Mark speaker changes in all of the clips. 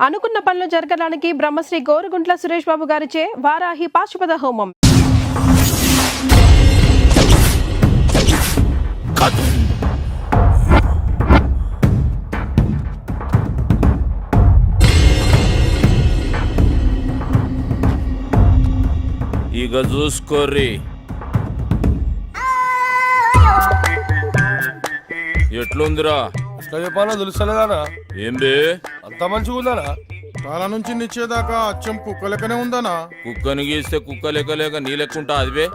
Speaker 1: అనుకున్న పనులు జరగడానికి బ్రహ్మశ్రీ గోరుగుంట్ల సురేష్ బాబు గారిచే వారాహి పాశుపత హోమం.
Speaker 2: ఇక చూసుకోర్రి ఎట్లుందిరా?
Speaker 3: ఎట్లా చెప్పాలో తెలుస్తలేదానా?
Speaker 2: ఏం బే
Speaker 3: అంత మంచిగా ఉందానా?
Speaker 4: చాలా నుంచి నిచ్చేదాకా అచ్చం కుక్క లెక్కనే ఉందానా?
Speaker 2: కుక్కని గీస్తే కుక్క లెక్క లేక నీ లెక్కుంటా అది బే.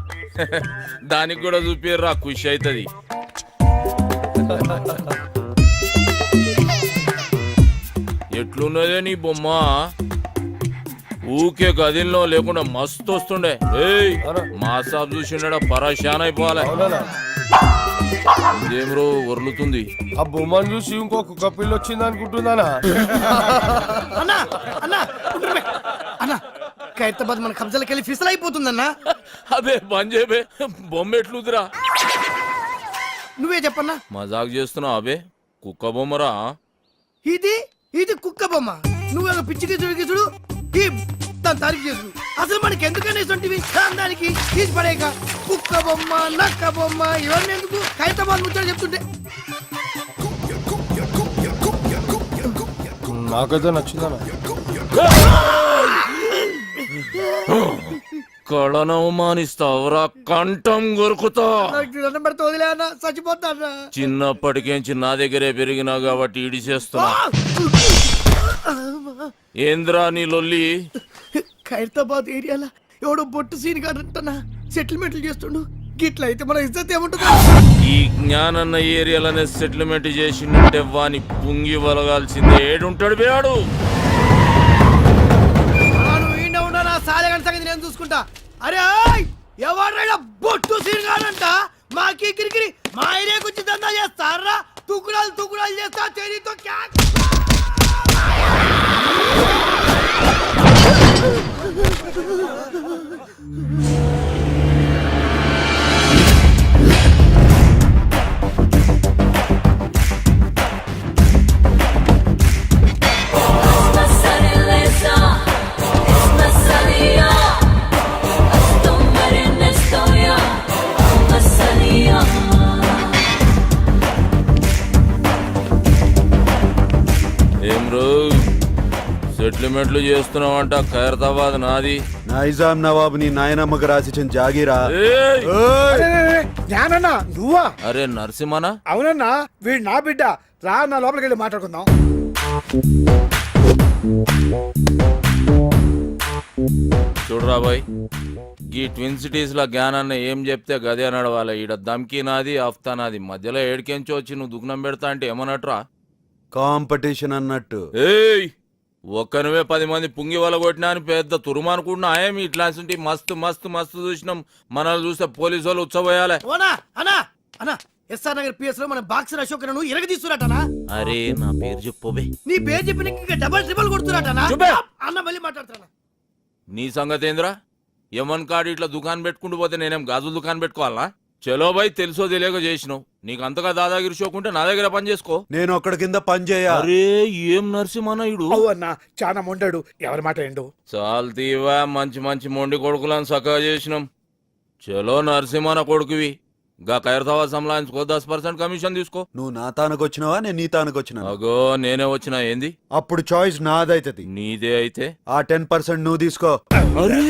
Speaker 2: దానికి కూడా చూపిర్రా, ఖుషి అవుతుంది. ఎట్లున్నదే నీ బొమ్మ? ఊకే గదిలో లేకుండా మస్తు వస్తుండే. ఏయ్ మా సాబ్ చూసిండ పరేషాన్ అయిపోవాలి. ఇదేమ్రో ఒర్లుతుంది.
Speaker 3: ఆ బొమ్మను చూసి ఇంకో కుక్క పిల్ల వచ్చింది అనుకుంటుందానా?
Speaker 5: అన్నా ఖైరతాబాద్ మన కబ్జాలకు వెళ్ళి ఫిసల్ అయిపోతుందన్నా.
Speaker 2: అబే బంద్ చేయబే, బొమ్మ ఎట్లుదిరా?
Speaker 5: నువ్వే చెప్పన్నా.
Speaker 2: మజాక్ చేస్తున్నావు అబే? కుక్క బొమ్మరా
Speaker 5: ఇది ఇది కుక్క బొమ్మ. నువ్వేమో పిచ్చికి చూడు ఈ దాని తారీఫ్ చేసు. అసలు మనకి ఎందుకనే సొంటివి దానికి తీసి పడేక కుక్క బొమ్మ నక్క బొమ్మ ఇవన్నీ ఎందుకు? ఖైరతాబాద్ ముచ్చట చెప్తుంటే
Speaker 3: నాకైతే నచ్చిందానా?
Speaker 2: కళను అవమానిస్తావురా, కంఠం కొరుకుతా.
Speaker 5: దండం పెడితే వదిలే అన్న, చచ్చిపోతాను.
Speaker 2: చిన్నప్పటికేంచి నా దగ్గరే పెరిగినా కాబట్టి ఇడిచేస్తున్నా. ఏంద్రా నీ లొల్లి?
Speaker 5: ఖైరతాబాద్ ఏరియాలో ఎవడో బొట్టు సీన్ కాడంటనా సెటిల్మెంట్లు చేస్తుండు. గిట్ల అయితే మన ఇజ్జత్ ఏముంటుంది?
Speaker 2: ఈ జ్ఞానన్న ఏరియాలనే సెటిల్మెంట్ చేసిందంటే వాని పుంగి వలగాల్సిందే. ఏడుంటాడు బేవాడు?
Speaker 5: సాలెగంట సంగతి నేను చూసుకుంటా. అరే ఎవరైనా బొట్టు సీన్ కాడంట మాకి కిరికిరి మా ఏరియాకి వచ్చి దందా చేస్తారా? తుకుడాలు చేస్తా తెరీతో
Speaker 2: సెటిల్మెంట్లు చేస్తున్నావంట. ఖైరతాబాద్ నాది.
Speaker 6: నైజాం నవాబు నీ నాయనమ్మకు రాసిచ్చిన జాగీరా.
Speaker 7: జ్ఞానన్నా నువ్వా?
Speaker 2: అరే నరసింహనా?
Speaker 7: అవునన్నా, వీడు నా బిడ్డ. రా నా లోపలికి వెళ్ళి మాట్లాడుకుందాం.
Speaker 2: చూడరా బాయ్, ఈ ట్విన్ సిటీస్ లో జ్ఞానాన్ని ఏం చెప్తే గదే నడవాలి. ఈడ దమ్కి నాది, ఆఫ్తా నాది. మధ్యలో ఏడికెంచి వచ్చి నువ్వు దుగ్నం పెడతా అంటే ఏమన్నట్రా?
Speaker 6: కాంపిటీషన్ అన్నట్టు.
Speaker 2: ఏయ్ ఒక్కనువే 10 మంది పుంగి వల కొట్టినా అని పెద్ద తురుమనుకుంటున్నా. ఏమి ఇట్లాంటి మస్తు మస్తు మస్తు చూసినాం. మనల్ని చూస్తే పోలీసు వాళ్ళు ఉచ్చబోయాలి.
Speaker 5: ఎస్ఆర్ నగర్ పిఎస్ లో మన బాక్సర్ అశోక్ నువ్వు ఇరగ తీసుకురాటనా?
Speaker 2: అరే నా పేరు చెప్పబే.
Speaker 5: నీ పేరు చెప్పిన ఇంకా డబల్ ట్రిబల్ కొడుతురాటనా? అన్న మళ్ళీ మాట్లాడుతున్నా.
Speaker 2: నీ సంగతి ఏంద్రా? యమన్ కాడు ఇట్లా దుకాణం పెట్టుకుంటూ పోతే నేనేం గాజులు దుకాణం పెట్టుకోవాలా? చలో బాయ్, తెలుసో తెలియక చేసినావు. నీకు అంతగా దాదాగిరి షోకుంటే నా దగ్గర పని చేసుకో.
Speaker 6: నేను ఒక్కడి కింద పని చేయ.
Speaker 2: అరే ఏం నరసింహనాయుడు
Speaker 7: అన్నా చాలా మొండాడు. ఎవరి మాట ఏండు?
Speaker 2: చాలు తీవా, మంచి మంచి మొండి కొడుకులను చక్కగా చేసినాం. చలో నరసింహన కొడుకువి. గా ఖైరతాబాద్ సంలాయించుకో, 10% కమిషన్ తీసుకో.
Speaker 6: నువ్వు నా తానకు వచ్చినావా, నేను నీ తానకు వచ్చినా?
Speaker 2: అగో నేనే వచ్చినా. ఏంది?
Speaker 6: అప్పుడు చాయిస్ నాదైతది.
Speaker 2: నీదే అయితే
Speaker 6: ఆ 10% నువ్వు తీసుకో.
Speaker 2: అరే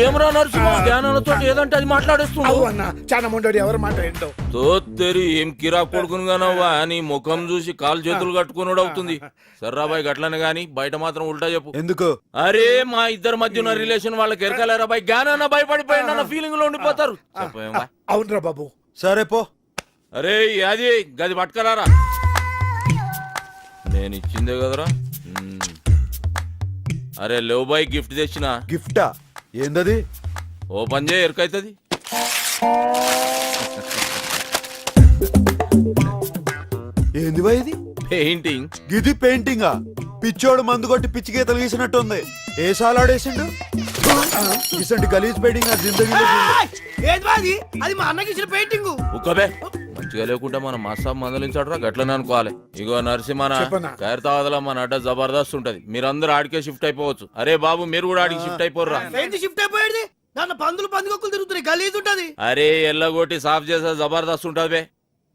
Speaker 2: ఏమరా నరసింహ, జ్ఞానాలతో ఏదంటే అది మాట్లాడేస్తున్నావు.
Speaker 7: అన్నా చాలా మొండాడు. ఎవరి మాట ఏంటో?
Speaker 2: తోత్తెరి ఏం కిరా కొడుకునుగానవ్వా. నీ ముఖం చూసి కాలు చేతులు కట్టుకున్నాడు అవుతుంది. సర్రాబాయ్ గట్లనే గాని బయట మాత్రం ఉల్టా చెప్పు.
Speaker 6: ఎందుకు?
Speaker 2: అరే మా ఇద్దరి మధ్య ఉన్న రిలేషన్ వాళ్ళకి ఎరకలేరా బాయ్? జ్ఞానాన్న భయపడిపోయిన ఫీలింగ్ లో ఉండిపోతారు.
Speaker 7: అవునరా బాబు.
Speaker 6: సరే పో.
Speaker 2: అరే అది గది పట్టుకరారా, నేను ఇచ్చిందే కదరా. అరే లేవు బాయ్, గిఫ్ట్ తెచ్చిన.
Speaker 6: గిఫ్టా? ఏందది?
Speaker 2: ఓపెన్ చేయ, ఎరకైతుంది.
Speaker 6: ఏంది బాయ్ ఇది?
Speaker 2: పెయింటింగ్.
Speaker 6: గిది పెయింటింగా? పిచ్చోడు మందు కొట్టి పిచ్చి గీతలు గీసినట్టుంది. ఏ సాలాడేసిండు? ఇసంటి గలీజ్ పెయింటింగ్ ఆ జిందగీలో
Speaker 5: అది మా అన్నకి ఇచ్చిన పెయింటింగ్.
Speaker 2: ఉక్కబే, మంచి బొత్తిగా లేకుంటే మన మసాబ్ మందలించాడరా గట్లనే అనుకోవాలి. ఇగో నరసింహన
Speaker 7: చెప్పన్నా.
Speaker 2: ఖైరతాబాద్లో మన అడ్డ జబర్దస్త్ ఉంటది, మీరందరూ ఆడికే షిఫ్ట్ అయిపోవచ్చు. అరే బాబు మీరు కూడా ఆడికి షిఫ్ట్ అయిపోర్రా.
Speaker 5: ఏంటి షిఫ్ట్ అయిపోయేది? దాంట్లో పందులు పందుకొక్కులు తిరుగుతున్నాయి, గలీజ్ ఉంటది.
Speaker 2: అరే ఎల్లగొట్టి సాఫ్ చేసే జబర్దస్త్ ఉంటది బే.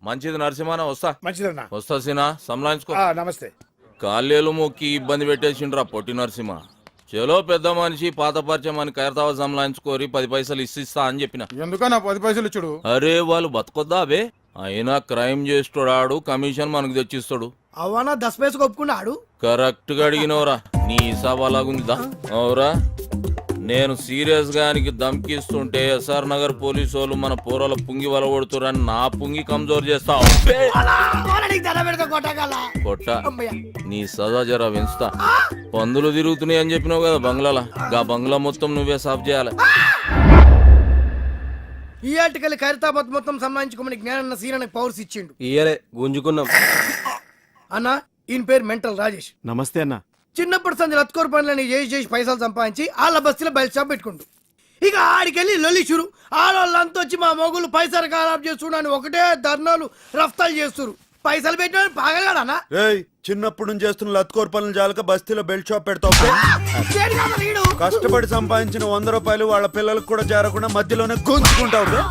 Speaker 2: మంచిది నరసింహన, వస్తా
Speaker 7: మంచిదన్నా.
Speaker 2: వస్తా సినా సంలాయించుకో.
Speaker 7: నమస్తే.
Speaker 2: కాళ్ళేలు మొక్కి ఇబ్బంది పెట్టేసిండ్రా పొట్టి నరసింహ. చలో పెద్ద మనిషి పాత పరిచయం అని ఖైరతాబాద్ సంలాయించుకోరి 10 పైసలు ఇస్తా అని చెప్పిన.
Speaker 4: ఎందుకన్నా 10 పైసలు ఇచ్చుడు?
Speaker 2: అరే వాళ్ళు బతకొద్దా బే, అయినా క్రైమ్ చేస్తాడు, కమిషన్ మనకు తెచ్చిస్తాడు.
Speaker 5: అవనా 10 పైసలు ఒప్పుకున్నాడు.
Speaker 2: కరెక్ట్ గా అడిగినవరా, నీ హిసాబ్ అలాగుందా? అవురా, నేను సీరియస్ గా దమ్కిస్తుంటే ఎస్ఆర్ నగర్ పోలీసు వాళ్ళు మన పోరల పుంగి వలగొడుతురని నా పుంగి కమ్జోర్ చేస్తావు. కొట్ట నీ సదా జరా పెంచుతా. పందులు తిరుగుతున్నాయి అని చెప్పినావు కదా బంగ్లాలా, గా బంగ్లా మొత్తం నువ్వే సాఫ్ చేయాలి.
Speaker 5: ఈ ఆర్టికల్ ఖైరతాబాద్ మొత్తం సంబంధించుకోమని జ్ఞానన్న సీనానికి పవర్స్ ఇచ్చిండు.
Speaker 3: ఇయ్యలే గుంజుకున్నాం.
Speaker 5: అన్న ఈయన పేరు మెంటల్ రాజేష్.
Speaker 6: నమస్తే అన్న.
Speaker 5: చిన్నప్పటి సంది లత్కోర్ పనులని చేసి పైసలు సంపాదించి వాళ్ళ బస్తీలో బయట షాప్ పెట్టుకుంటు. ఇక ఆడికెళ్ళి లొల్లి చురు. ఆడవాళ్ళంతా వచ్చి మా మొగులు పైసలు ఖరాబ్ చేస్తున్నాను ఒకటే ధర్నాలు రఫ్తాలు చేస్తున్నారు. పైసలు పెట్టిన పాగలగాడనా?
Speaker 6: ఏయ్, చిన్నప్పుడు నుంచి చేస్తున్న లత్కోర్ పనులు జాలక బస్తీలో బెల్ట్ షాప్ పెడతావు. కష్టపడి సంపాదించిన 100 రూపాయలు వాళ్ళ పిల్లలకు కూడా చేరకుండా మధ్యలోనే గుంజుకుంటావు బే.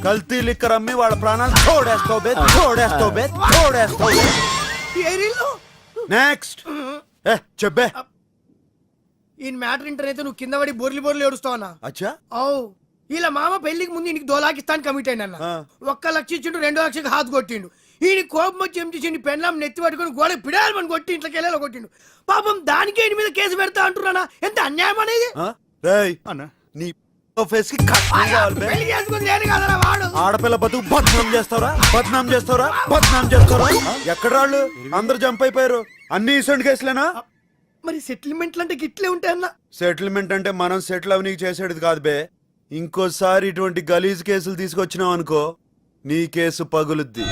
Speaker 6: కల్తీ లిక్కర్ అమ్మి వాళ్ళ ప్రాణాలు తోడేస్తావు బే, తోడేస్తావు బే, తోడేస్తావు బే. నెక్స్ట్ చెప్పే.
Speaker 5: ఈయన మ్యాటర్ ఇంటర్ అయితే నువ్వు కింద పడి బొర్లి బొర్లు ఏడుస్తావన్నా?
Speaker 6: అచ్చా.
Speaker 5: అవు ఇలా మామ పెళ్లికి ముందు ఇంటికి దోలాకిస్తాను కమిట్ అయినా. 1 లక్ష ఇచ్చిండు, 2 లక్షకి హాత్ కొట్టిండు. ఈయన కోపం వచ్చి ఏం చేసిండు, పెళ్ళాం నెత్తి పట్టుకుని గోడ పిడాలని కొట్టి ఇంట్లోకి వెళ్ళేలా కొట్టిండు. పాపం దానికే ఈయన మీద కేసు పెడతా అంటున్నానా? ఎంత అన్యాయం అనేది.
Speaker 6: నీ ఫేస్ కి కట్నం కావాలి బే.
Speaker 5: పెళ్లి చేసుకుని లేని కదరా వాడు.
Speaker 6: ఆడపిల్ల బతుకు బద్నాం చేస్తారా, బద్నాం చేస్తారా, బద్నాం చేస్తారా? ఎక్కడ వాళ్ళు అందరు జంప్ అయిపోయారు. అన్ని ఇసొంటి కేసులేనా?
Speaker 5: మరి సెటిల్మెంట్లు అంటే గిట్లే ఉంటాయన్నా?
Speaker 6: సెటిల్మెంట్ అంటే మనం సెటిల్ అవనీకి చేసేది కాదు బే. ఇంకోసారి ఇటువంటి గలీజ్ కేసులు తీసుకొచ్చినావు అనుకో, నీ కేసు పగులుద్ది.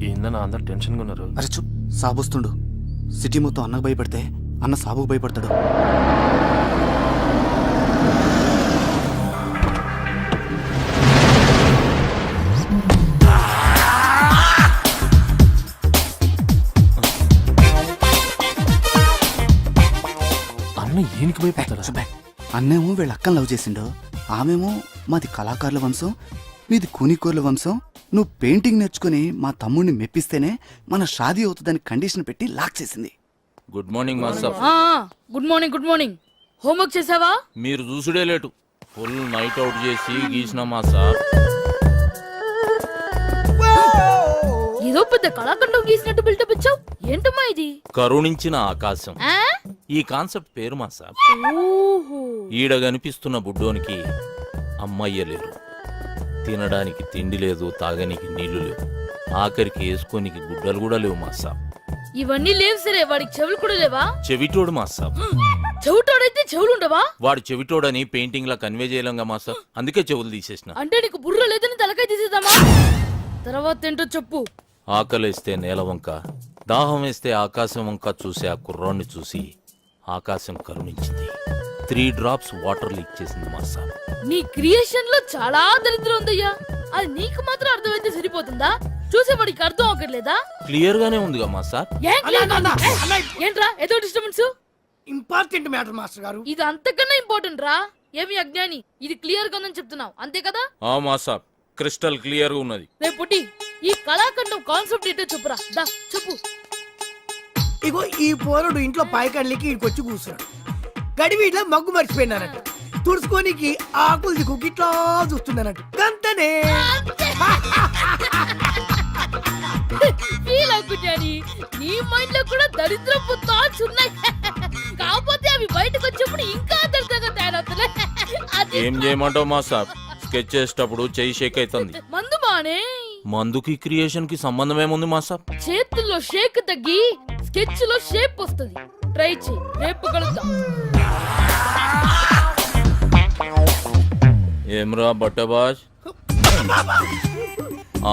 Speaker 8: ఏందన్నా అందరు టెన్షన్గా ఉన్నారు?
Speaker 9: అరే చూ, సాబొస్తుండు. సిటీ మొత్తం అన్నకు భయపడితే అన్న సాబుకు భయపడతాడు.
Speaker 8: అన్న ఏనికి భయపడతారా?
Speaker 9: అన్నేమో వీళ్ళ అక్కని లవ్ చేసిండు, ఆమెమో మాది కళాకారుల వంశం, మీది కూనికోర్ల వంశం. నువ్వు పెయింటింగ్ నేర్చుకుని మా తమ్ముడిని మెప్పిస్తేనే మన షాదీ అవుతుందని కండిషన్ పెట్టి లాక్ చేసింది.
Speaker 2: Good morning master.
Speaker 10: Good morning. Good morning. Homework చేసావా?
Speaker 2: మీరు చూసుడే లేటు, ఫుల్ నైట్ అవుట్ చేసి గీసిన మాస్టర్.
Speaker 10: ఏదో పెద్ద కళాఖండం గీసినట్టు బిల్డప్ ఇచ్చావు. ఏంటమ్మా ఇది?
Speaker 2: కరుణించిన ఆకాశం,
Speaker 10: ఆ?
Speaker 2: ఈ కాన్సెప్ట్ పేరు మాస్టర్.
Speaker 10: ఓహో.
Speaker 2: ఈడ కనిపిస్తున్న బుడ్డోనికి అమ్మయ్య లేరు, తినడానికి తిండి లేదు, తాగనికి నీళ్లు లేవు, ఆఖరికి వేసుకోనికి గుడ్డలు కూడా లేవు మాస్టర్.
Speaker 10: ఇవన్నీ లేవు సరే, వాడికి చెవులు కూడా లేవా?
Speaker 2: చెవిటోడు మాస్టర్.
Speaker 10: చెవిటోడైతే చెవులు ఉండవా?
Speaker 2: వాడు చెవిటోడని పెయింటింగ్ లా కన్వే చేయలేంగా మాస్టర్, అందుకే చెవులు తీసేసిన.
Speaker 10: అంటే నీకు బుర్ర లేదని తలకాయ తీసేద్దామా? తర్వాత ఏంటో చెప్పు.
Speaker 2: ఆకలేస్తే నేల వంక, దాహం వేస్తే ఆకాశం వంక చూసి ఆ కుర్రాన్ని చూసి ఆకాశం కరుణించింది. 3 drops వాటర్ లీక్ చేసింది మాస్టర్.
Speaker 10: నీ క్రియేషన్ లో చాలా దరిద్రం ఉందయ్యా. అది నీకు మాత్రం అర్థమైతే సరిపోతుందా? చూసేవాడికి అర్థం అవ్వట్లేదా?
Speaker 2: క్లియర్ గానే ఉందిగా మాస్టర్.
Speaker 10: ఏంట్రా ఏదో డిస్టర్బెన్స్?
Speaker 5: ఇంపార్టెంట్ మ్యాటర్ మాస్టర్ గారు.
Speaker 10: ఇది అంతకన్నా ఇంపార్టెంట్ రా. ఏమి అజ్ఞాని, ఇది క్లియర్ గా ఉందని చెప్తున్నావు అంతే కదా?
Speaker 2: ఆ మాస్టర్, క్రిస్టల్ క్లియర్ గా ఉన్నది.
Speaker 10: రేపు పుట్టి ఈ కళాఖండం కాన్సెప్ట్ ఏంటో చెప్పురా. దా చెప్పు.
Speaker 5: ఇగో ఈ పోరుడు ఇంట్లో పాయకాళ్ళకి ఇక్కడికి కూర్చున్నాడు. గడివి ఇట్లా మగ్గు మర్చిపోయినానంట. తుడుచుకోనికి ఆకులు దిక్కు ఇట్లా చూస్తుందన్నట్టు. గంతనే
Speaker 10: ఫీల్ అవుకుంటాని. నీ మైండ్ లో కూడా దరిద్రపు థాట్స్ ఉన్నాయి. కాకపోతే అవి బయటకు వచ్చినప్పుడు ఇంకా దరిద్రంగా తయారవుతున్నాయి.
Speaker 2: ఏం చేయమంటావు మాస్టర్? స్కెచ్ చేసేటప్పుడు చెయ్యి షేక్ అవుతుంది.
Speaker 10: మందు బానే.
Speaker 2: మందుకి క్రియేషన్ కి సంబంధం ఏముంది మాస్టర్?
Speaker 10: చేతుల్లో షేక్ తగ్గి స్కెచ్ లో షేప్ వస్తుంది. ట్రై చేయి, రేపు కలుద్దాం.
Speaker 2: ఏమ్రా బట్టబాజ్,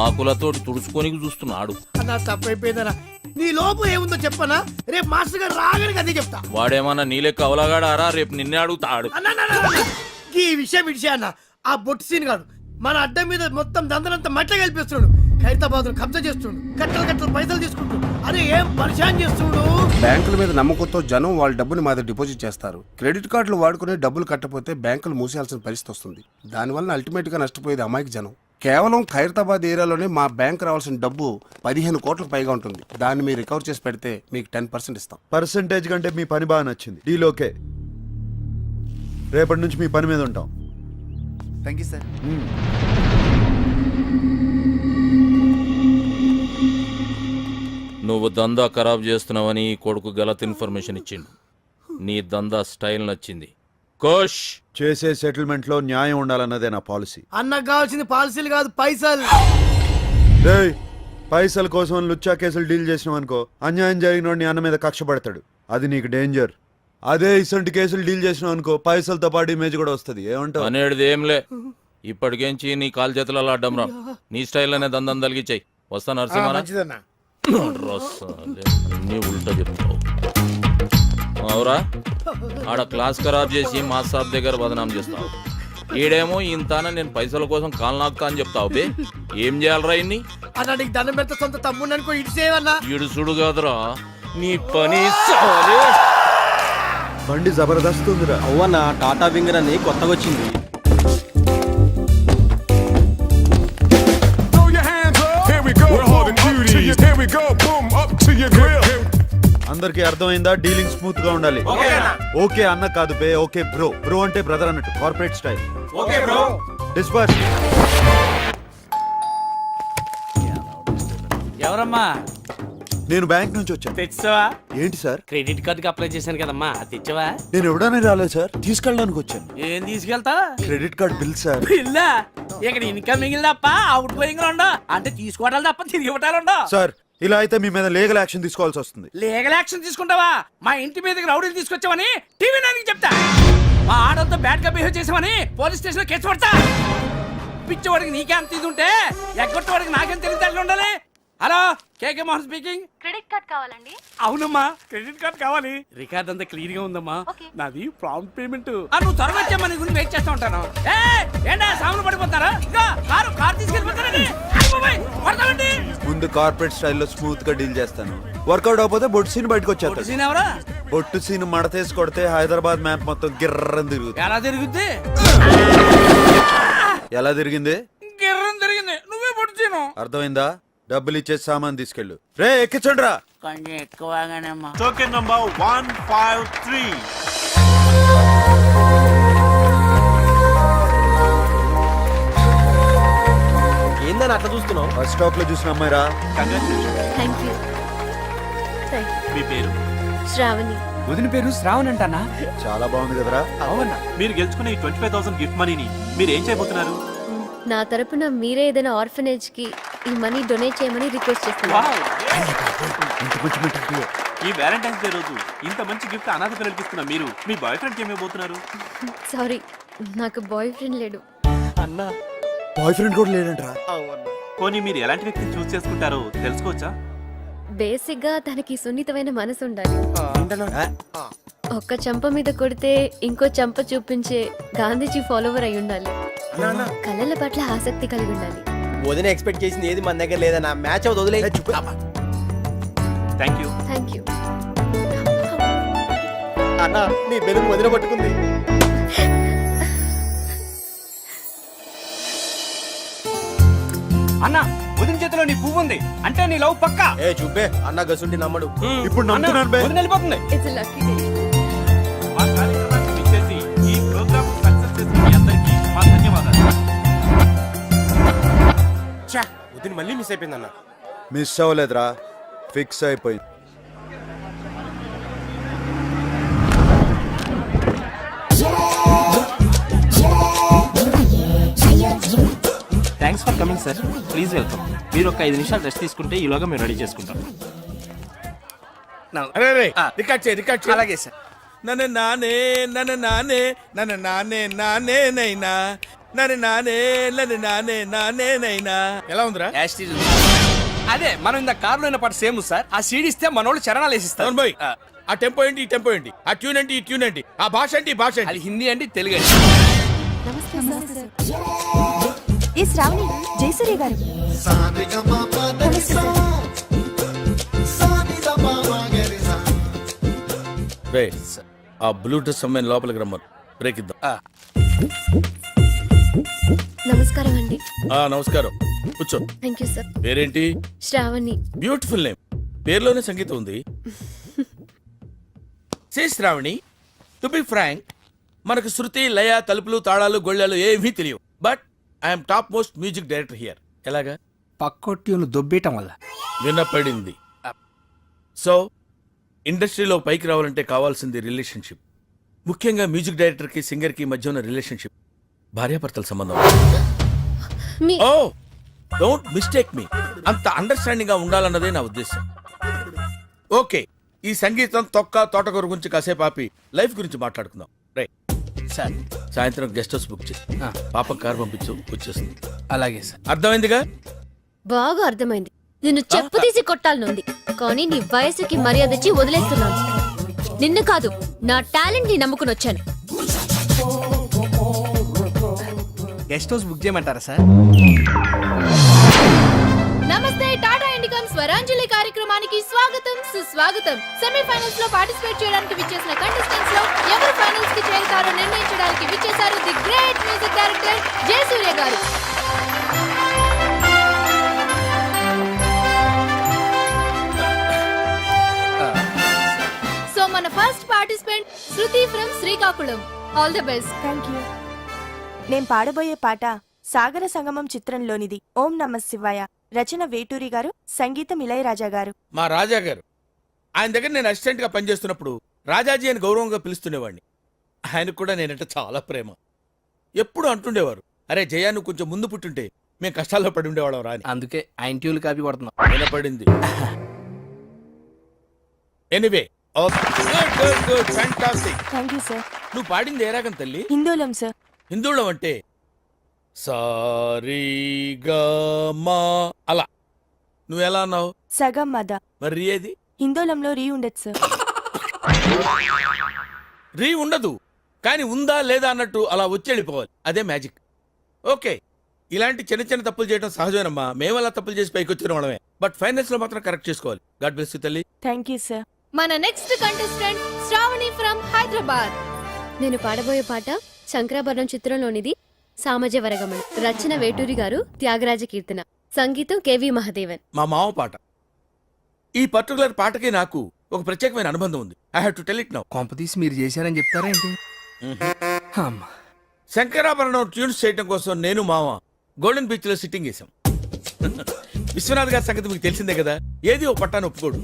Speaker 2: ఆకులతోటి తుడుచుకోనికి చూస్తున్నాడు.
Speaker 5: అన్నా తప్పైపోయిందనా. నీ లోపు ఏముందో చెప్పనా? రేపు మాస్టర్ గారు రాగానే అదే చెప్తా.
Speaker 2: వాడేమన్నా నీ లెక్క అవలగాడారా? రేపు నిన్నే అడుగుతాడు.
Speaker 5: అన్న ఈ విషయం అన్న ఆ బొట్టు సీన్ గాడు మన అడ్డం మీద మొత్తం దందనంతా మట్ట కలిపిస్తున్నాడు. హైదరాబాద్ కబ్జా చేస్తున్నాడు. కట్టలు పైసలు తీసుకుంటాడు. అరే ఏం పరిశాన్ చేస్తున్నాడు.
Speaker 3: బ్యాంకుల మీద నమ్మకంతో జనం వాళ్ళ డబ్బుని మా దగ్గర డిపాజిట్ చేస్తారు. క్రెడిట్ కార్డులు వాడుకునే డబ్బులు కట్టపోతే బ్యాంకులు మూసేయాల్సిన పరిస్థితి వస్తుంది. దానివల్ల అల్టిమేట్ గా నష్టపోయేది అమాయక జనం. కేవలం ఖైరతాబాద్ ఏరియాలోనే మా బ్యాంక్ రావాల్సిన డబ్బు 15 కోట్లకు పైగా ఉంటుంది. దాన్ని మీరు రికవర్ చేసి పెడితే మీకు 10% ఇస్తాం.
Speaker 6: పర్సంటేజ్ కంటే మీ పని బాగా నచ్చింది. Deal okay. రేపటి నుంచి మీ పని మీద ఉంటాం.
Speaker 9: Thank you sir.
Speaker 2: నువ్వు దందా ఖరాబ్ చేస్తున్నావని ఈ కొడుకు గలత్ ఇన్ఫర్మేషన్ ఇచ్చిండు. నీ దందా స్టైల్ నచ్చింది. కోష్
Speaker 6: చేసే సెటిల్మెంట్ లో న్యాయం ఉండాలన్నదే నా పాలసీ.
Speaker 5: అన్నకు కావాల్సింది పాలసీలు కాదు, పైసలు.
Speaker 6: రేయ్, పైసల కోసం లుచ్చా కేసులు డీల్ చేసినావు అనుకో, అన్యాయం జరిగిన నీ అన్న మీద కక్ష పడతాడు. అది నీకు డేంజర్. అదే ఇసంటి కేసులు డీల్ చేసినావు అనుకో, పైసలతో పాటు ఇమేజ్ కూడా వస్తుంది. ఏమంటావు?
Speaker 2: అనేది ఏంలే. ఇప్పటికేంచి నీ కాలు చేతులలో అడ్డం రా. నీ స్టైల్లోనే దందం తలిగిచ్చాయి. వస్తా నరసింహ.
Speaker 7: మంచిదన్నా.
Speaker 2: అన్నీ ఉల్టా చెప్తావు. అవురా, ఆడ క్లాస్ ఖరాబ్ చేసి మా సాబ్ దగ్గర బదనాం చేస్తావు. ఈడేమో ఇంతాన నేను పైసల కోసం కాలు నాకుతా అని చెప్తావు. బే ఏం చేయాలరా ఇన్ని?
Speaker 5: అన్న నీకు దండం పెడితే సొంత తమ్ముడు అనుకో, ఇటు చేయవన్నా.
Speaker 2: ఇడుసుడు కాదురా నీ పని. సాలే.
Speaker 6: బండి జబర్దస్త్ ఉందిరా.
Speaker 8: అవ్వన్న టాటా వింగర్ అని కొత్తగా వచ్చింది.
Speaker 6: అందరికి అర్థమైందా? డీలింగ్ స్మూత్ గా ఉండాలి. ఓకే అన్న కాదు బే, ఓకే బ్రో. బ్రో అంటే బ్రదర్ అన్నట్టు, కార్పొరేట్ స్టైల్. డిస్పర్స్.
Speaker 11: ఎవరమ్మా?
Speaker 6: నేను బ్యాంక్ నుంచి వచ్చాను.
Speaker 11: తెచ్చావా?
Speaker 6: ఏంటి సార్?
Speaker 11: క్రెడిట్ కార్డుకి అప్లై చేశాను కదమ్మా, అది తెచ్చావా?
Speaker 6: నేను ఎవడనే రాలేదు సార్, తీసుకెళ్ళడానికి వచ్చాను.
Speaker 11: ఏం తీసుకెళ్తా?
Speaker 6: Credit card bill sir.
Speaker 11: బిల్లా? ఇక్కడ ఇన్కమింగ్ తప్ప అవుట్ గోయింగ్ ఉండవు. అంటే తీసుకోవడాలు తప్ప తిరిగి ఇవ్వటాలు ఉండవు.
Speaker 6: సార్ ఇలా అయితే మీ మీద లీగల్ యాక్షన్ తీసుకోవాల్సి వస్తుంది.
Speaker 11: లీగల్ యాక్షన్ తీసుకుంటావా? మా ఇంటి మీదకి రౌడీలు తీసుకొచ్చావని టీవీ నైన్కి చెప్తా. మా ఆడలతో బ్యాడ్ గా బిహేవ్ చేసావని పోలీస్ స్టేషన్ లో కేసు పడతా. పిచ్చవాడికి నీకేం తీసుంటే ఎగ్గొట్టవాడికి నాకేం తెలియదు ఉండాలి. హలో, కేకే మోహన్ స్పీకింగ్.
Speaker 10: క్రెడిట్ కార్డ్ కావాలండి.
Speaker 11: అవునమ్మా, క్రెడిట్ కార్డ్ కావాలి. రికార్డ్ అంతా క్లియర్ గా ఉందమ్మా. నాది ప్రాంప్ట్ పేమెంట్. నువ్వు త్వరగా వచ్చామా, నీ గురించి వెయిట్ చేస్తా ఉంటాను. ఏంటా సామాన్లు పడిపోతారా? ఇంకా కారు తీసుకెళ్ళిపోతారండి.
Speaker 6: ముందు కార్పొరేట్ స్టైల్లో స్మూత్ గా డీల్ చేస్తాను. వర్కౌట్ అవకపోతే బొట్టు సీన్ బయటకు వచ్చేస్తాడు.
Speaker 11: సీన్ ఎవరా?
Speaker 6: బొట్టు సీన్ మడతేసి కొడితే హైదరాబాద్ మ్యాప్ మొత్తం గిర్రని తిరుగుతుంది.
Speaker 11: ఎలా తిరుగుద్ది?
Speaker 6: ఎలా తిరిగింది?
Speaker 11: గిర్రని తిరిగింది. నువ్వే పొడిచాను.
Speaker 6: అర్థమైందా? డబ్బులు ఇచ్చేసి సామాన్ తీసుకెళ్ళు. రే ఎక్కించండి రా.
Speaker 11: కొంచెం ఎక్కువగానేమ్మా.
Speaker 6: Token number 153.
Speaker 8: ఏందని అట్లా చూస్తున్నావు?
Speaker 6: బస్ స్టాప్ లో చూసిన అమ్మాయిరా.
Speaker 10: Thank you.
Speaker 8: మీ పేరు?
Speaker 10: శ్రావణి.
Speaker 11: వదిన పేరు శ్రావణ్ అంటానా?
Speaker 6: చాలా బాగుంది కదరా.
Speaker 11: అవునా?
Speaker 8: మీరు గెలుచుకున్న ఈ 25,000 గిఫ్ట్ మనీని మీరు ఏం చేయబోతున్నారు?
Speaker 10: నా తరపున మీరే ఏదైనా ఆర్ఫనేజ్ కి ఈ మనీ డొనేట్ చేయమని రిక్వెస్ట్ చేస్తున్నాను.
Speaker 8: ఈ వ్యాలంటైన్స్ డే రోజు ఇంత మంచి గిఫ్ట్ అనాథ పిల్లలకి ఇస్తున్న మీరు మీ బాయ్ ఫ్రెండ్కి ఏమైపోతున్నారు?
Speaker 10: సారీ, నాకు బాయ్ ఫ్రెండ్ లేడు.
Speaker 8: అన్నా,
Speaker 6: బాయ్ ఫ్రెండ్ కూడా లేడంట్రా.
Speaker 8: పోనీ మీరు ఎలాంటి వ్యక్తిని చూస్ చేసుకుంటారో తెలుసుకోవచ్చా?
Speaker 10: బేసిక్ గా తనకి సున్నితమైన మనసు ఉండాలి. ఒక్క చెంప మీద కొడితే ఇంకో చెంప చూపించే గాంధీజీ ఫాలోవర్ అయి ఉండాలి. కళల పట్ల ఆసక్తి కలిగి ఉండాలి.
Speaker 8: వదిన ఎక్స్పెక్ట్ చేసింది ఏది మన దగ్గర లేదన్నా. మ్యాచ్ అవుతుంది, వదిలే. Thank you.
Speaker 10: Thank you.
Speaker 8: అన్నా, నీ బెలూన్ వదిన పట్టుకుంది.
Speaker 11: అన్నా, వదిన చేతిలో నీ పువ్వు ఉంది అంటే నీ లవ్ పక్కా.
Speaker 8: ఏ చూపే, అన్న గసుండి నమ్మడు.
Speaker 6: ఇప్పుడు నమ్ముతున్నాను బే.
Speaker 11: వదిన వెళ్ళిపోతుంది.
Speaker 10: It's lucky day.
Speaker 8: మా కార్యక్రమాన్ని విచ్చేసి ఈ ప్రోగ్రామ్ సక్సెస్ చేసిన మీ అందరికీ మా ధన్యవాదాలు. వదిన మళ్ళీ మిస్ అయిపోయిందన్న.
Speaker 6: మిస్ అవ్వలేదురా, ఫిక్స్ అయిపోయింది.
Speaker 8: Thanks for coming sir. Please welcome. మీరు ఒక 5 నిమిషాలు రెస్ట్ తీసుకుంటే ఈలోగా మేము రెడీ చేసుకుంటాం.
Speaker 11: అలాగే సార్.
Speaker 4: నన్ను నానే నన్ను నానే నన్ను నానే నానే నైనా నన్ను నానే నన్ను నానే నానే నైనా. ఎలా ఉందిరా?
Speaker 11: అదే మనం ఇంత కార్లో అయిన పాట సేమ్ సార్. ఆ సీడీ ఇస్తే మనోళ్ళు చరణాలు వేసిస్తారు.
Speaker 4: అవును బాయ్. ఆ టెంపో ఏంటి, ఈ టెంపో ఏంటి, ఆ ట్యూన్ ఏంటి, ఈ ట్యూన్ ఏంటి, ఆ భాష ఏంటి, ఈ భాష ఏంటి?
Speaker 11: అది హిందీ అండి, తెలుగు అండి.
Speaker 10: ఈ శ్రావణి జయసూర్య గారు.
Speaker 4: రే ఆ బ్లూటూత్ అమ్మాయిని లోపలికి రమ్మను, బ్రేక్ ఇద్దాం.
Speaker 10: నమస్కారం అండి.
Speaker 4: నమస్కారం, కూర్చో.
Speaker 10: Thank you sir.
Speaker 4: పేరేంటి?
Speaker 10: శ్రావణి.
Speaker 4: బ్యూటిఫుల్ నేమ్, పేరులోనే సంగీతం ఉంది. సే శ్రావణి, టు బి ఫ్రాంక్, మనకు శృతి, లయ, తలుపులు, తాళాలు, గొళ్ళాలు ఏమీ తెలియవు. But I'm top most music director here. ఎలాగా?
Speaker 11: పక్కొట్టిను దొబ్బేయటం వల్ల.
Speaker 4: వినపడింది. సో ఇండస్ట్రీలో పైకి రావాలంటే కావాల్సింది రిలేషన్షిప్. ముఖ్యంగా మ్యూజిక్ డైరెక్టర్కి సింగర్కి మధ్య ఉన్న రిలేషన్షిప్ భార్యాభర్తల సంబంధం.
Speaker 10: మీ
Speaker 4: ఓ డోంట్ మిస్టేక్ మీ, అంత అండర్స్టాండింగ్ గా ఉండాలన్నదే నా ఉద్దేశం. ఓకే, ఈ సంగీతం, తొక్క, తోటకూర గురించి కాసేపు ఆపి లైఫ్ గురించి మాట్లాడుకుందాం. Right
Speaker 11: sir.
Speaker 4: సాయంత్రం గెస్ట్ హౌస్ బుక్ చేయి, పాప కార్ పంపించు, వచ్చేస్తుంది.
Speaker 11: అలాగే సార్.
Speaker 4: అర్థమైందిగా?
Speaker 10: బాగా అర్థమైంది. నిన్ను చెప్పు తీసి కొట్టాలనుంది, కానీ నీ వయసుకి మర్యాద ఇచ్చి వదిలేస్తున్నాను. నిన్ను కాదు, నా టాలెంట్ ని నమ్ముకుని వచ్చాను.
Speaker 11: గెస్ట్ హౌస్ బుక్ చేయమంటారా సార్?
Speaker 10: నమస్తే, టాటా ఇండికమ్ స్వరాంజలి కార్యక్రమానికి స్వాగతం, సుస్వాగతం. సెమీఫైనల్స్ లో పార్టిసిపేట్ చేయడానికి విచ్చేసిన కంటెస్టెంట్స్ లో ఎవరు ఫైనల్స్ కి చేరుతారో నిర్ణయించడానికి విచ్చేశారు the great music director Jayasurya గారు. సో మన first participant Shruti from Srikakulam. All the best.
Speaker 12: Thank you. నేను పాడబోయే పాట సాగర సంగమం చిత్రంలోనిది. ఓం నమః శివాయ. రచన వేటూరి గారు, సంగీతం ఇళయరాజా గారు.
Speaker 4: మా రాజా గారు, ఆయన దగ్గర నేను అసిస్టెంట్ గా పనిచేస్తున్నప్పుడు రాజాజీ అని గౌరవంగా పిలుస్తుండేవాడిని. ఆయనకు కూడా నేనంటే చాలా ప్రేమ. ఎప్పుడు అంటుండేవారు, అరే జయా, నువ్వు కొంచెం ముందు పుట్టుంటే మేము కష్టాల్లో పడి ఉండేవాళ్ళం రాని.
Speaker 11: అందుకే ఆయన ట్యూన్లు కాపీ కొడుతున్నాం.
Speaker 4: వినపడింది. Anyway, good good, fantastic.
Speaker 12: Thank you sir.
Speaker 4: నువ్వు పాడింది ఏ రాగం తల్లి?
Speaker 12: హిందోళం సార్.
Speaker 4: హిందువులం అంటే సారీగమా అలా. నువ్వు ఎలా అన్నావు?
Speaker 12: సగం మద.
Speaker 4: మరి ఏది?
Speaker 12: హిందోళంలో రీ ఉండదు సార్.
Speaker 4: రీ ఉండదు, కానీ ఉందా లేదా అన్నట్టు అలా వచ్చేళ్ళిపోవాలి. అదే మ్యాజిక్. ఓకే, ఇలాంటి చిన్న చిన్న తప్పులు చేయడం సహజమేనమ్మా. మేము అలా తప్పులు చేసి పైకి వచ్చిన వాళ్ళమే. బట్ ఫైనల్స్ లో మాత్రం కరెక్ట్ చేసుకోవాలి. గాడ్ బ్లెస్ యు తల్లి.
Speaker 12: Thank you sir.
Speaker 10: మన next contestant Shravani from Hyderabad. నేను పాడబోయే పాట శంకరాభరణం చిత్రంలోనిది. సామజవరగమన. రచన వేటూరి గారు, త్యాగరాజ కీర్తన. సంగీతం కేవి మహదేవన్.
Speaker 4: మా మామ పాట. ఈ పర్టికులర్ పాటకి నాకు ఒక ప్రత్యేకమైన అనుబంధం ఉంది. I have to tell it now.
Speaker 11: కొంపతీసి మీరు చేశారని చెప్తారా ఏంటి? అమ్మా.
Speaker 4: శంకరాభరణం ట్యూన్స్ చేయడం కోసం నేను మామ గోల్డెన్ బీచ్ లో సిట్టింగ్ చేశాం. విశ్వనాథ్ గారి సంగతి మీకు తెలిసిందే కదా. ఏది ఓ పట్టాను ఒప్పుకోడు.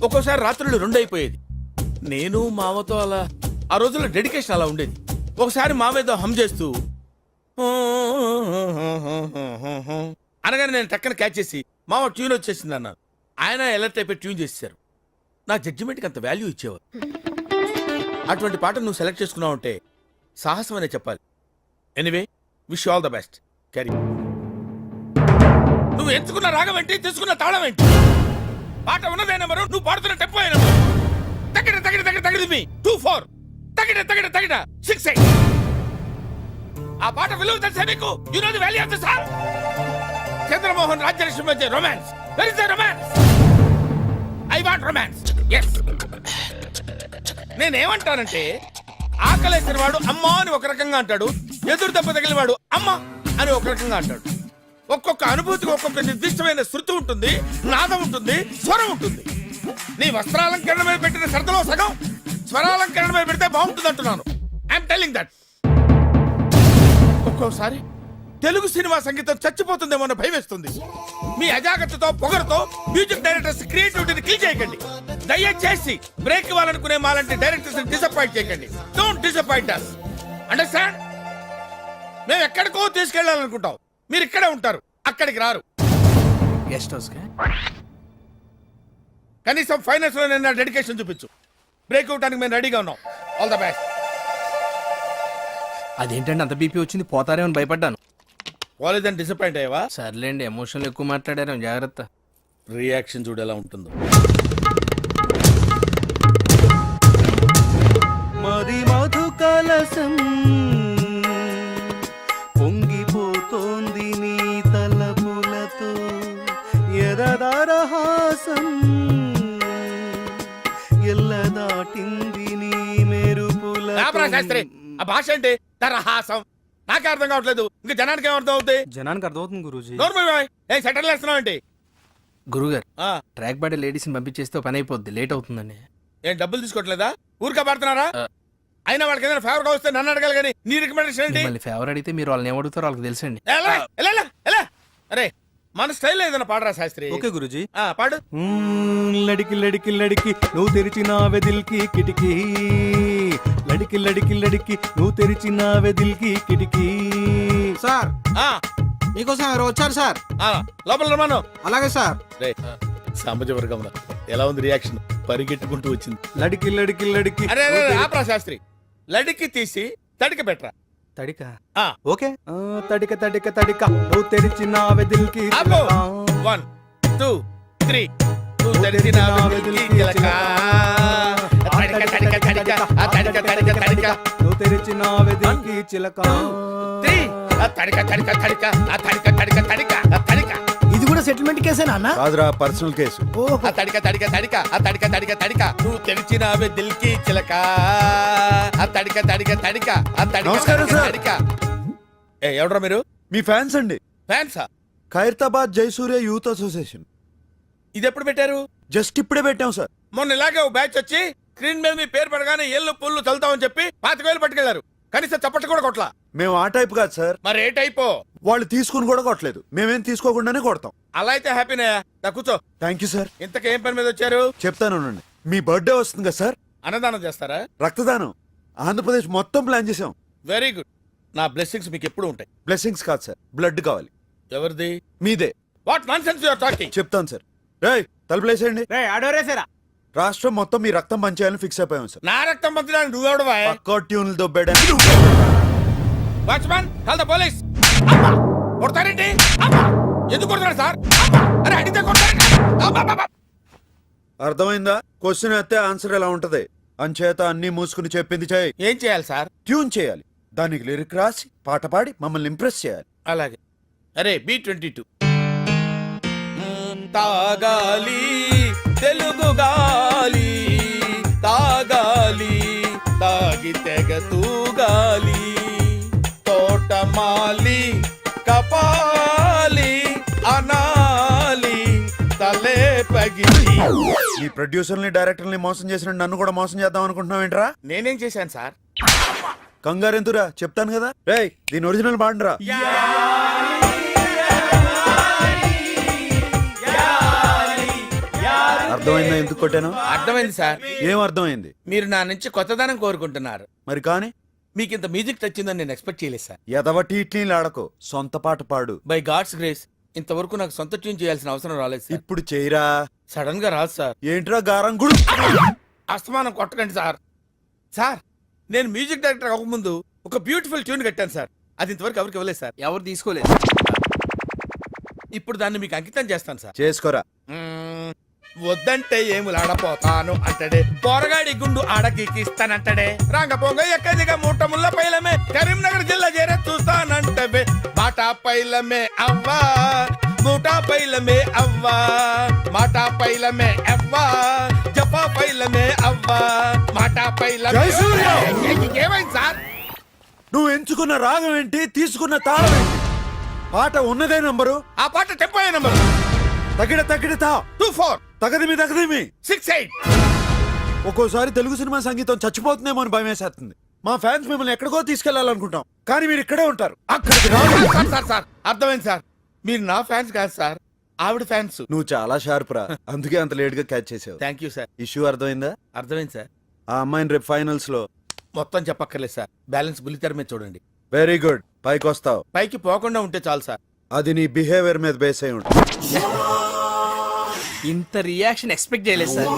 Speaker 4: ఒక్కోసారి రాత్రులు 2 అయిపోయేది. నేను మామతో అలా ఆ రోజుల్లో డెడికేషన్ అలా ఉండేది. ఒకసారి మామేదో హమ్ చేస్తూ అనగానే నేను టక్కన క్యాచ్ చేసి మామ ట్యూన్ వచ్చేసింది అన్నాను. ఆయన ఎలర్ట్ అయిపోయి ట్యూన్ చేసేసారు. నా జడ్జిమెంట్కి అంత వాల్యూ ఇచ్చేవారు. అటువంటి పాట నువ్వు సెలెక్ట్ చేసుకున్నావు అంటే సాహసం అనే చెప్పాలి. Anyway, wish all the best. Carry. నువ్వు ఎంచుకున్న రాగం ఏంటి, తీసుకున్న తాళం ఏంటి? పాట ఉన్నదే నెంబరు, నువ్వు పాడుతున్న టెంపో నెంబరు. తగిడ తగిడ తగిడ తగిడి మీ 2-4 తగిడ తగిడ తగిడ 6-8. ఆ పాట విలువ తెలుసా నీకు? You know the value of the song. Chandramohan Rajyalakshmi మధ్య romance. Where is the romance? I want romance. yes. నేనేమంటానంటే, ఆకలేసిన వాడు అమ్మా అని ఒక రకంగా అంటాడు, ఎదురు దెబ్బ తగిలిన వాడు అమ్మ అని ఒక రకంగా అంటాడు. ఒక్కొక్క అనుభూతికి ఒక్కొక్క నిర్దిష్టమైన శృతి ఉంటుంది, నాదం ఉంటుంది, స్వరం ఉంటుంది. నీ వస్త్రాలంకరణ మీద పెట్టిన శ్రద్ధలో సగం స్వరాలంకరణ మీద పెడితే బాగుంటుంది అంటున్నాను. I'm telling that. ఒక్కోసారి తెలుగు సినిమా సంగీతం చచ్చిపోతుందేమో అన్న భయం వేస్తుంది. మీ అజాగ్రత్తతో, పొగరుతో మ్యూజిక్ డైరెక్టర్స్ క్రియేటివిటీని కిల్ చేయకండి. దయచేసి బ్రేక్ ఇవ్వాలనుకునే మాలాంటి డైరెక్టర్స్ డిసప్పాయింట్ చేయకండి. Don't disappoint us. అండర్స్టాండ్? మేము ఎక్కడికో తీసుకెళ్లాలనుకుంటాం, మీరు ఇక్కడే ఉంటారు, అక్కడికి రారు.
Speaker 11: గెస్ట్ హౌస్
Speaker 4: కనీసం ఫైనల్స్ లో నేను డెడికేషన్ చూపించు. బ్రేక్ ఇవ్వడానికి మేము రెడీగా ఉన్నాం. All the best.
Speaker 11: అదేంటండి అంత బీపీ వచ్చింది? పోతారేమని భయపడ్డాను.
Speaker 4: కాలేజ్ అని డిసప్పాయింట్ అయ్యావా?
Speaker 11: సర్లేండి, ఎమోషన్లు ఎక్కువ మాట్లాడారు, జాగ్రత్త.
Speaker 4: రియాక్షన్ చూడు ఎలా ఉంటుందో.
Speaker 9: మది మధు కలసం పొంగిపోతోంది నీ తలపులతో ఎదదారహాసం ఎల్ల దాటింది నీ మెరుపుల
Speaker 4: రాబరా శాస్త్రి, ఆ భాష ఏంటి? తరహాసం. నాకే అర్థం కావట్లేదు, ఇంకా జనానికి ఏమర్థం అవుతాయి?
Speaker 8: జనానికి అర్థమవుతుంది గురూజీ.
Speaker 4: ఏ సెటర్లు వేస్తున్నావు ఏంటి?
Speaker 8: గురుగారు
Speaker 4: ఆ,
Speaker 8: ట్రాక్ బాడీ లేడీస్ ని పంపించేస్తే పని అయిపోద్ది, లేట్ అవుతుందండి.
Speaker 4: ఏం డబ్బులు తీసుకోవట్లేదా? ఊరికే పడుతున్నారా? అయినా వాళ్ళకి ఏదైనా ఫేవర్ గా వస్తే నన్ను అడగాలి కానీ నీ రికమెండేషన్ ఏంటి?
Speaker 8: మళ్ళీ ఫేవర్ అడిగితే మీరు వాళ్ళని ఏమడుగుతారో వాళ్ళకి తెలుసండి.
Speaker 4: ఎలా, ఎలా, ఎలా, ఎలా? అరే మన స్టైల్ ఏదైనా పాడరా శాస్త్రి.
Speaker 8: ఓకే గురూజీ.
Speaker 4: పాడు.
Speaker 9: లడికి లడికి లడికి నువ్వు తెరిచిన వెదిల్కి కిటికీ లడికి లడికి లడికి నువ్వు తెరిచిన వెదిల్కి కిటికీ.
Speaker 5: సార్
Speaker 4: ఆ,
Speaker 5: మీకోసం ఎవరు వచ్చారు సార్?
Speaker 4: ఆ, లోపల రమాను.
Speaker 5: అలాగే సార్.
Speaker 4: రే సామాజిక వర్గంలో ఎలా ఉంది రియాక్షన్? పరిగెట్టుకుంటూ వచ్చింది.
Speaker 9: లడికి లడికి లడికి
Speaker 4: అరే అరే ఆపరా శాస్త్రి, లడికి తీసి తడికి పెట్టరా.
Speaker 8: తడిక
Speaker 4: ఆ,
Speaker 8: ఓకే.
Speaker 9: తడిక తడిక తడిక నువ్వు తెరిచిన వెదిల్కి
Speaker 4: ఆపు. 1 2 3 నువ్వు తెరిచిన వెలుగుకి చిలక. తడిక తడిక తడిక, ఆ తడిక తడిక తడిక.
Speaker 9: నువ్వు తెరిచిన వెదిల్కి చిలక.
Speaker 4: 3 ఆ తడిక తడిక తడిక, ఆ తడిక తడిక తడిక, ఆ తడిక.
Speaker 5: ఇది కూడా సెటిల్మెంట్ కేసేనా అన్న?
Speaker 6: కాదురా, పర్సనల్ కేసు.
Speaker 4: ఆ తడిక తడిక తడిక, ఆ తడిక తడిక తడిక. నువ్వు తెరిచిన వెలుగుకి చిలక. ఆ తడిక తడిక తడిక, ఆ తడిక
Speaker 6: నమస్కారం
Speaker 4: తడిక
Speaker 6: సార్.
Speaker 4: తడిక. ఏ ఎవడ్రా మీరు?
Speaker 6: మీ ఫ్యాన్స్ అండి.
Speaker 4: ఫ్యాన్సా?
Speaker 6: Khairatabad Jaisurya youth association.
Speaker 4: ఇది ఎప్పుడు పెట్టారు?
Speaker 6: జస్ట్ ఇప్పుడే పెట్టాం సార్.
Speaker 4: మొన్న ఇలాగే ఓ బ్యాచ్ వచ్చి స్క్రీన్ మీద మీ పేరు పడగానే ఏళ్ళు పుల్లు చల్లుతామని చెప్పి 25,000 పట్టుకెళ్లారు. కనీసం చప్పట్లు కూడా కొట్లా.
Speaker 6: మేము ఆ టైప్ కాదు సార్.
Speaker 4: మరి ఏ టైపో?
Speaker 6: వాళ్ళు తీసుకుని కూడా కొట్టలేదు, మేమేం తీసుకోకుండానే కొడతాం.
Speaker 4: అలా అయితే హ్యాపీనే. నా కూర్చో.
Speaker 6: Thank you sir.
Speaker 4: ఇంతకేం పని మీద వచ్చారు?
Speaker 6: చెప్తాను ఉండండి. మీ బర్త్డే వస్తుంది కదా సార్,
Speaker 4: అన్నదానం చేస్తారా?
Speaker 6: రక్తదానం ఆంధ్రప్రదేశ్ మొత్తం ప్లాన్ చేసాం.
Speaker 4: Very good. నా బ్లెస్సింగ్స్ మీకు ఎప్పుడు ఉంటాయి.
Speaker 6: బ్లెస్సింగ్స్ కాదు సార్, బ్లడ్ కావాలి.
Speaker 4: ఎవరిది?
Speaker 6: మీదే.
Speaker 4: What nonsense you are talking?
Speaker 6: చెప్తాను సార్. రేయ్ తలుపులేసేయండి.
Speaker 5: ఆడోరేసారా?
Speaker 6: రాష్ట్రం మొత్తం మీ రక్తం పంచేయాలని ఫిక్స్ అయిపోయాం సార్.
Speaker 4: నా రక్తం పంచడానికి నువ్వెవడవా?
Speaker 6: పక్కా ట్యూన్లు దొబ్బాడని.
Speaker 4: Watchman call the police. కొడతారేంటి? ఎందుకు కొడతారు సార్? అరే అడిగితే కొడతారేంటి?
Speaker 6: అర్థమైందా? క్వశ్చన్ అయితే ఆన్సర్ ఎలా ఉంటది. అంచేత అన్ని మూసుకుని చెప్పింది చేయి.
Speaker 4: ఏం చేయాలి సార్?
Speaker 6: ట్యూన్ చేయాలి, దానికి లిరిక్ రాసి పాట పాడి మమ్మల్ని ఇంప్రెస్ చేయాలి.
Speaker 4: అలాగే. అరే B22 తాగాలి తెలుగు గాలి, తాగాలి తాగి తెగ తూగాలి, తోటమాలి కపాలి అనాలి తలే పగిలి.
Speaker 6: ఈ ప్రొడ్యూసర్ని డైరెక్టర్ని మోసం చేసిన నన్ను కూడా మోసం చేద్దాం అనుకుంటున్నావు ఏంట్రా?
Speaker 4: నేనేం చేశాను సార్?
Speaker 6: కంగారెంతురా, చెప్తాను కదా. రేయ్ దీని ఒరిజినల్ పాడండిరా. అర్థమైందా ఎందుకు కొట్టాను?
Speaker 4: అర్థమైంది సార్.
Speaker 6: ఏం అర్థమైంది?
Speaker 4: మీరు నా నుంచి కొత్తదనం కోరుకుంటున్నారు.
Speaker 6: మరి కానీ
Speaker 4: మీకు ఇంత మ్యూజిక్ తెచ్చిందని నేను ఎక్స్పెక్ట్ చేయలేదు సార్.
Speaker 6: ఎదవటి ఇట్లీలు ఆడకు, సొంత పాట పాడు.
Speaker 4: బై గాడ్స్ గ్రేస్ ఇంతవరకు నాకు సొంత ట్యూన్ చేయాల్సిన అవసరం రాలేదు సార్.
Speaker 6: ఇప్పుడు చేయరా.
Speaker 4: సడన్ గా రాదు సార్.
Speaker 6: ఏంట్రా గారం గుడు?
Speaker 4: అస్తమానం కొట్టకండి సార్. సార్ నేను మ్యూజిక్ డైరెక్టర్ అవ్వకముందు ఒక బ్యూటిఫుల్ ట్యూన్ కట్టాను సార్. అది ఇంతవరకు ఎవరికి ఇవ్వలేదు సార్.
Speaker 8: ఎవరు తీసుకోలేదు.
Speaker 4: ఇప్పుడు దాన్ని మీకు అంకితం చేస్తాను సార్.
Speaker 6: చేసుకోరా.
Speaker 4: వద్దంటే ఏములాడపోతాను అంటడే, పోరగాడి గుండు ఆడకిస్తానంటడే, రాంగపోంగ ఎక్కదిగా మూట ముళ్ళ పైలమే, కరీంనగర్ జిల్లా చేరే చూస్తానంటవే, బాటా పైలమే అవ్వా మూటా పైలమే అవ్వా, మాటా పైలమే అవ్వా జపా పైలమే అవ్వా, మాటా పైలమే. ఏమైంది సార్?
Speaker 6: నువ్వు ఎంచుకున్న రాగం ఏంటి, తీసుకున్న తాళం ఏంటి? పాట ఉన్నదే నంబరు,
Speaker 4: ఆ పాట టెంపో నంబరు.
Speaker 6: తగిడ తగిడతా
Speaker 4: 24
Speaker 6: తగదిమి తగదిమి
Speaker 4: 68.
Speaker 6: ఒక్కోసారి తెలుగు సినిమా సంగీతం చచ్చిపోతుందేమో అని భయం వేసేస్తుంది. మా ఫ్యాన్స్ మిమ్మల్ని ఎక్కడికో తీసుకెళ్లాలనుకుంటాం, కానీ మీరు ఇక్కడే ఉంటారు. అక్కడికి రాదు.
Speaker 4: సార్ సార్ సార్ అర్థమైంది సార్. మీరు నా ఫ్యాన్స్ కాదు సార్, ఆవిడ ఫ్యాన్స్.
Speaker 6: నువ్వు చాలా షార్ప్ రా, అందుకే అంత లేట్ గా క్యాచ్ చేసావు.
Speaker 4: Thank you sir.
Speaker 6: ఇష్యూ అర్థమైందా?
Speaker 4: అర్థమైంది సార్.
Speaker 6: ఆ అమ్మాయిని రేపు ఫైనల్స్ లో
Speaker 4: మొత్తం చెప్పక్కర్లేదు సార్, బ్యాలెన్స్ బుల్లితెర మీద చూడండి.
Speaker 6: వెరీ గుడ్, పైకి వస్తావు.
Speaker 4: పైకి పోకుండా ఉంటే చాలు సార్.
Speaker 6: అది నీ బిహేవియర్ మీద బేస్ అయి ఉంటుంది.
Speaker 8: ఇంత రియాక్షన్ ఎక్స్పెక్ట్ చేయలేదు సార్.